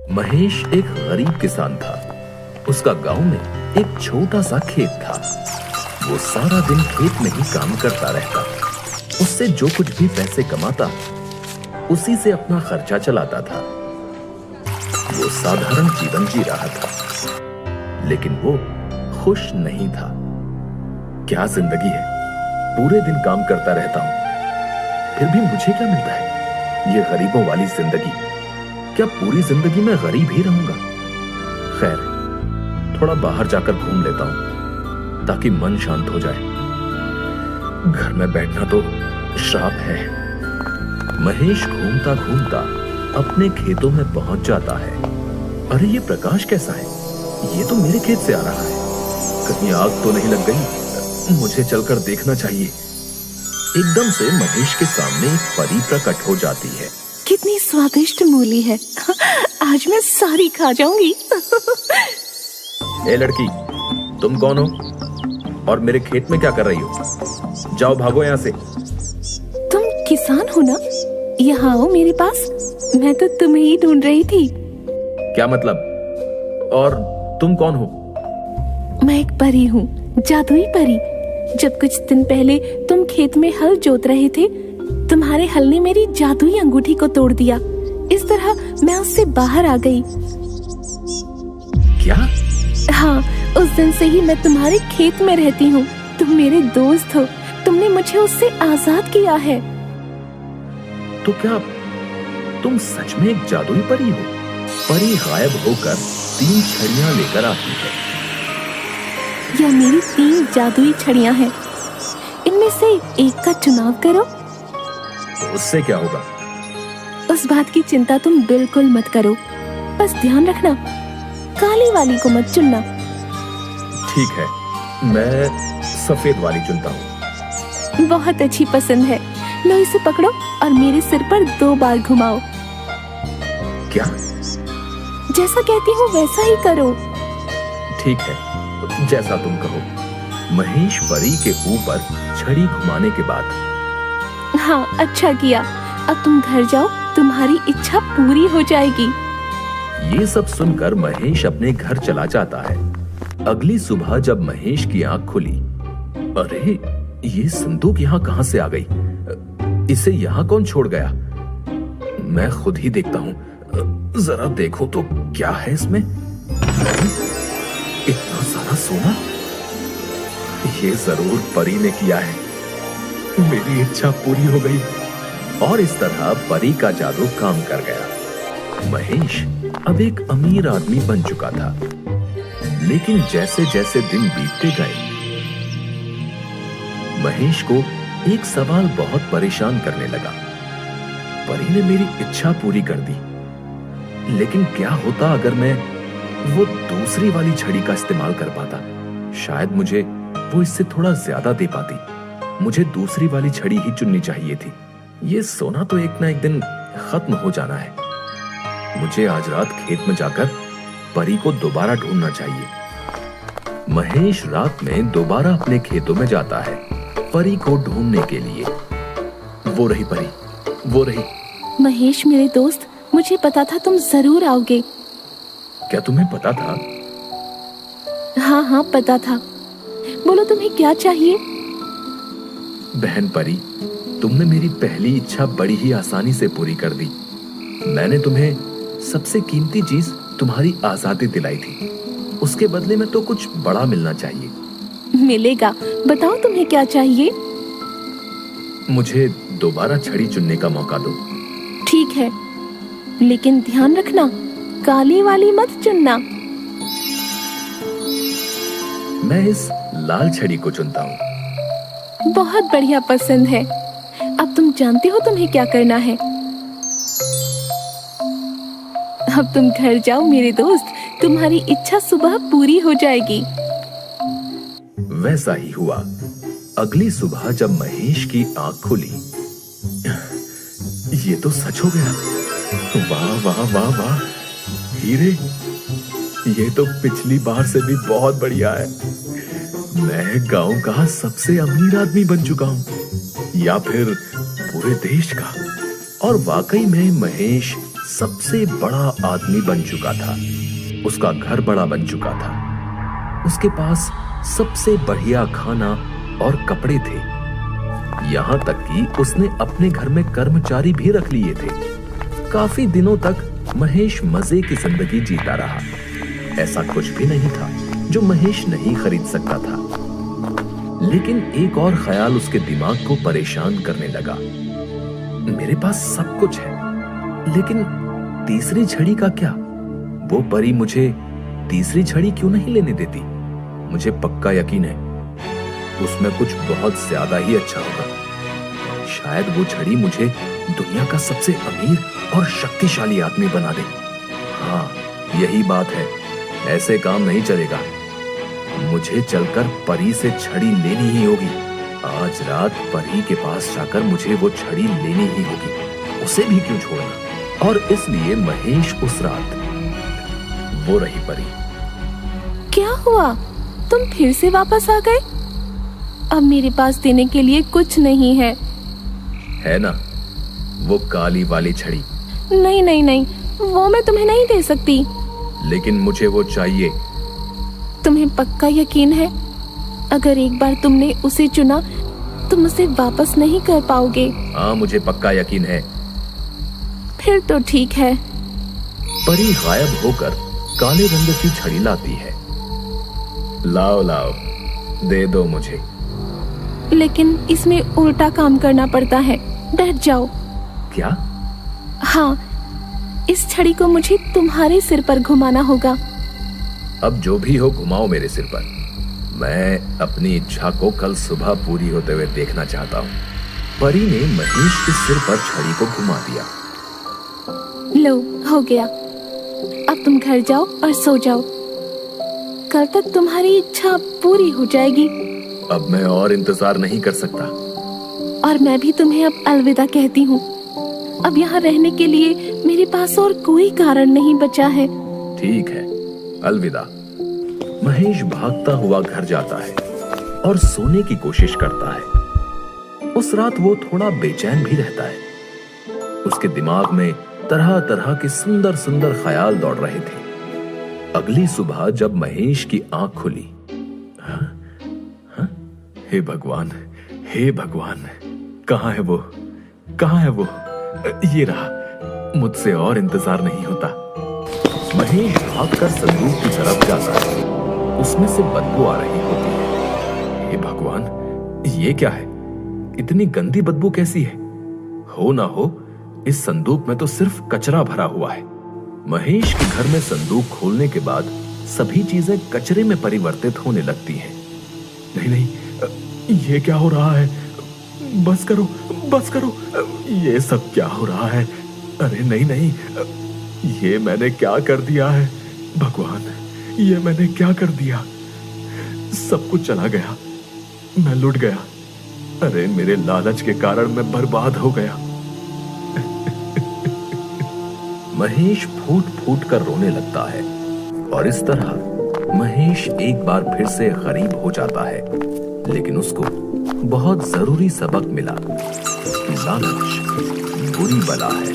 महेश एक गरीब किसान था। उसका गांव में एक छोटा सा खेत था। वो सारा दिन खेत में ही काम करता रहता। उससे जो कुछ भी पैसे कमाता उसी से अपना खर्चा चलाता था। वो साधारण जीवन जी रहा था, लेकिन वो खुश नहीं था। क्या जिंदगी है, पूरे दिन काम करता रहता हूं, फिर भी मुझे क्या मिलता है? ये गरीबों वाली जिंदगी। क्या पूरी जिंदगी में गरीब ही रहूंगा? खैर, थोड़ा बाहर जाकर घूम लेता हूं ताकि मन शांत हो जाए। घर में बैठना तो श्राप है। महेश घूमता घूमता अपने खेतों में पहुंच जाता है। अरे ये प्रकाश कैसा है? ये तो मेरे खेत से आ रहा है। कहीं आग तो नहीं लग गई? मुझे चलकर देखना चाहिए। एकदम से महेश के सामने एक परी प्रकट हो जाती है। कितनी स्वादिष्ट मूली है। आज मैं सारी खा जाऊंगी। ए लड़की, तुम कौन हो और मेरे खेत में क्या कर रही हो? जाओ, भागो यहाँ से। तुम किसान हो ना? यहाँ आओ मेरे पास। मैं तो तुम्हें ही ढूंढ रही थी। क्या मतलब? और तुम कौन हो? मैं एक परी हूँ, जादुई परी। जब कुछ दिन पहले तुम खेत में हल जोत रहे थे, तुम्हारे हल ने मेरी जादुई अंगूठी को तोड़ दिया। इस तरह मैं उससे बाहर आ गई। क्या? हाँ, उस दिन से ही मैं तुम्हारे खेत में रहती हूँ। तुम मेरे दोस्त हो। तुमने मुझे उससे आजाद किया है। तो क्या तुम सच में एक जादुई परी हो? परी गायब होकर 3 छड़ियां लेकर आती है। यह मेरी 3 जादुई छड़ियां हैं। इनमें से एक का चुनाव करो। उससे क्या होगा? उस बात की चिंता तुम बिल्कुल मत करो। बस ध्यान रखना, काली वाली को मत चुनना। ठीक है, मैं सफेद वाली चुनता हूँ। बहुत अच्छी पसंद है। लो, इसे पकड़ो और मेरे सिर पर 2 बार घुमाओ। क्या? जैसा कहती हूँ वैसा ही करो। ठीक है, जैसा तुम कहो। महेश परी के ऊपर छड़ी घुमाने के बाद, हाँ, अच्छा किया। अब तुम घर जाओ, तुम्हारी इच्छा पूरी हो जाएगी। ये सब सुनकर महेश अपने घर चला जाता है। अगली सुबह जब महेश की आंख खुली, अरे ये संदूक यहाँ कहाँ से आ गई? इसे यहाँ कौन छोड़ गया? मैं खुद ही देखता हूँ। जरा देखो तो क्या है इसमें? इतना सारा सोना? ये जरूर परी ने किया है। मेरी इच्छा पूरी हो गई। और इस तरह परी का जादू काम कर गया। महेश अब एक अमीर आदमी बन चुका था। लेकिन जैसे जैसे दिन बीतते गए, महेश को एक सवाल बहुत परेशान करने लगा। परी ने मेरी इच्छा पूरी कर दी, लेकिन क्या होता अगर मैं वो दूसरी वाली छड़ी का इस्तेमाल कर पाता? शायद मुझे वो इससे थोड़ा ज्यादा दे पाती। मुझे दूसरी वाली छड़ी ही चुननी चाहिए थी। ये सोना तो एक ना एक दिन खत्म हो जाना है। मुझे आज रात खेत में जाकर परी को दोबारा ढूंढना चाहिए। महेश रात में दोबारा अपने खेतों में जाता है परी को ढूंढने के लिए। वो रही परी, वो रही। महेश मेरे दोस्त, मुझे पता था तुम जरूर आओगे। क्या तुम्हें पता था? हाँ हाँ, पता था। बोलो, तुम्हें क्या चाहिए? बहन परी, तुमने मेरी पहली इच्छा बड़ी ही आसानी से पूरी कर दी। मैंने तुम्हें सबसे कीमती चीज तुम्हारी आजादी दिलाई थी। उसके बदले में तो कुछ बड़ा मिलना चाहिए। मिलेगा। बताओ तुम्हें क्या चाहिए? मुझे दोबारा छड़ी चुनने का मौका दो। ठीक है, लेकिन ध्यान रखना, काली वाली मत चुनना। मैं इस लाल छड़ी को चुनता हूँ। बहुत बढ़िया पसंद है। अब तुम जानते हो तुम्हें क्या करना है। अब तुम घर जाओ मेरे दोस्त, तुम्हारी इच्छा सुबह पूरी हो जाएगी। वैसा ही हुआ। अगली सुबह जब महेश की आंख खुली, ये तो सच हो गया। वाह वाह वाह वाह, हीरे! ये तो पिछली बार से भी बहुत बढ़िया है। मैं गांव का सबसे अमीर आदमी बन चुका हूँ, या फिर पूरे देश का। और वाकई में महेश सबसे बड़ा आदमी बन चुका था। उसका घर बड़ा बन चुका था। उसके पास सबसे बढ़िया खाना और कपड़े थे। यहां तक कि उसने अपने घर में कर्मचारी भी रख लिए थे। काफी दिनों तक महेश मजे की जिंदगी जीता रहा। ऐसा कुछ भी नहीं था जो महेश नहीं खरीद सकता था। लेकिन एक और ख्याल उसके दिमाग को परेशान करने लगा। मेरे पास सब कुछ है, लेकिन तीसरी छड़ी का क्या? वो परी मुझे तीसरी छड़ी क्यों नहीं लेने देती? मुझे पक्का यकीन है उसमें कुछ बहुत ज्यादा ही अच्छा होगा। शायद वो छड़ी मुझे दुनिया का सबसे अमीर और शक्तिशाली आदमी बना दे। हाँ, यही बात है। ऐसे काम नहीं चलेगा। मुझे चलकर परी से छड़ी लेनी ही होगी। आज रात परी के पास जाकर मुझे वो छड़ी लेनी ही होगी। उसे भी क्यों छोड़ना? और इसलिए महेश उस रात वो रही परी। क्या हुआ? तुम फिर से वापस आ गए? अब मेरे पास देने के लिए कुछ नहीं है। है ना वो काली वाली छड़ी? नहीं नहीं नहीं, वो मैं तुम्हें नहीं दे सकती। लेकिन मुझे वो चाहिए। तुम्हें पक्का यकीन है? अगर एक बार तुमने उसे चुना, तुम उसे वापस नहीं कर पाओगे। हाँ, मुझे पक्का यकीन है। फिर तो ठीक है। परी गायब होकर काले रंग की छड़ी लाती है। लाओ लाओ, दे दो मुझे। लेकिन इसमें उल्टा काम करना पड़ता है। बैठ जाओ। क्या? हाँ, इस छड़ी को मुझे तुम्हारे सिर पर घुमाना होगा। अब जो भी हो, घुमाओ मेरे सिर पर। मैं अपनी इच्छा को कल सुबह पूरी होते हुए देखना चाहता हूँ। परी ने महेश के सिर पर छड़ी को घुमा दिया। लो, हो गया। अब तुम घर जाओ और सो जाओ। कल तक तुम्हारी इच्छा पूरी हो जाएगी। अब मैं और इंतजार नहीं कर सकता। और मैं भी तुम्हें अब अलविदा कहती हूँ। अब यहाँ रहने के लिए मेरे पास और कोई कारण नहीं बचा है। ठीक है, अलविदा। महेश भागता हुआ घर जाता है और सोने की कोशिश करता है। उस रात वो थोड़ा बेचैन भी रहता है। उसके दिमाग में तरह तरह के सुंदर सुंदर ख्याल दौड़ रहे थे। अगली सुबह जब महेश की आंख खुली, हे भगवान, हे भगवान, कहाँ है वो? कहाँ है वो? ये रहा। मुझसे और इंतजार नहीं होता। महेश भागकर संदूक की तरफ जाता है। उसमें से बदबू आ रही होती है। हे भगवान, ये क्या है? इतनी गंदी बदबू कैसी है? हो ना हो इस संदूक में तो सिर्फ कचरा भरा हुआ है। महेश के घर में संदूक खोलने के बाद सभी चीजें कचरे में परिवर्तित होने लगती हैं। नहीं नहीं, ये क्या हो रहा है? बस करो, बस करो। ये सब क्या हो रहा है? अरे नहीं नहीं, ये मैंने क्या कर दिया है? भगवान, ये मैंने क्या कर दिया? सब कुछ चला गया। मैं लुट गया। अरे मेरे लालच के कारण मैं बर्बाद हो गया। महेश फूट फूट कर रोने लगता है और इस तरह महेश एक बार फिर से गरीब हो जाता है। लेकिन उसको बहुत जरूरी सबक मिला कि लालच बुरी बला है।